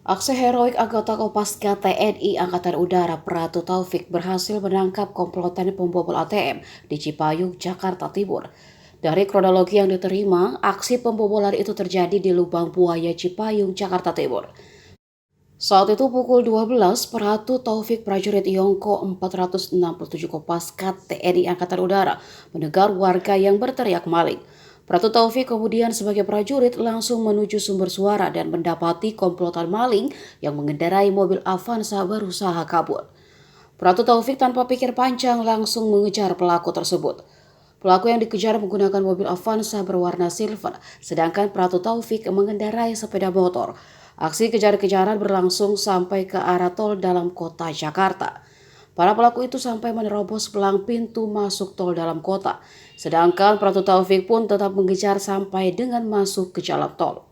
Aksi heroik anggota Kopaska TNI Angkatan Udara Pratu Taufik berhasil menangkap komplotan pembobol ATM di Cipayung, Jakarta Timur. Dari kronologi yang diterima, aksi pembobolan itu terjadi di Lubang Buaya Cipayung, Jakarta Timur. Saat itu pukul 12, Pratu Taufik prajurit Yongko 467 Kopaska TNI Angkatan Udara mendengar warga yang berteriak maling. Pratu Taufik kemudian sebagai prajurit langsung menuju sumber suara dan mendapati komplotan maling yang mengendarai mobil Avanza berusaha kabur. Pratu Taufik tanpa pikir panjang langsung mengejar pelaku tersebut. Pelaku yang dikejar menggunakan mobil Avanza berwarna silver, sedangkan Pratu Taufik mengendarai sepeda motor. Aksi kejar-kejaran berlangsung sampai ke arah tol dalam kota Jakarta. Para pelaku itu sampai menerobos pelang pintu masuk tol dalam kota, sedangkan Pratu Taufik pun tetap mengejar sampai dengan masuk ke jalan tol.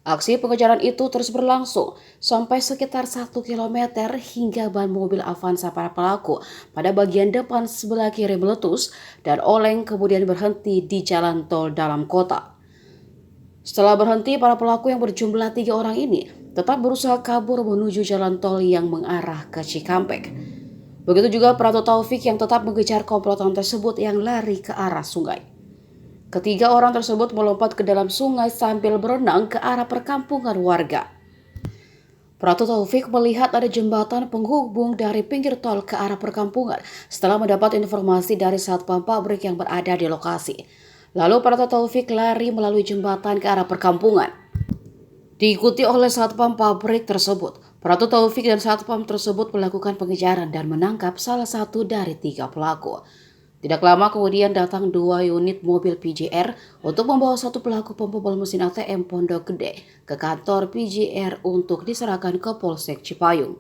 Aksi pengejaran itu terus berlangsung sampai sekitar 1 kilometer hingga ban mobil Avanza para pelaku pada bagian depan sebelah kiri meletus dan oleng kemudian berhenti di jalan tol dalam kota. Setelah berhenti, para pelaku yang berjumlah 3 orang ini tetap berusaha kabur menuju jalan tol yang mengarah ke Cikampek. Begitu juga Pratu Taufik yang tetap mengejar komplotan tersebut yang lari ke arah sungai. Ketiga orang tersebut melompat ke dalam sungai sambil berenang ke arah perkampungan warga. Pratu Taufik melihat ada jembatan penghubung dari pinggir tol ke arah perkampungan setelah mendapat informasi dari satpam pabrik yang berada di lokasi. Lalu Pratu Taufik lari melalui jembatan ke arah perkampungan. Diikuti oleh satpam pabrik tersebut, Pratu Taufik dan satpam tersebut melakukan pengejaran dan menangkap salah satu dari 3 pelaku. Tidak lama kemudian datang 2 unit mobil PJR untuk membawa satu pelaku pembobol mesin ATM Pondok Gede ke kantor PJR untuk diserahkan ke Polsek Cipayung.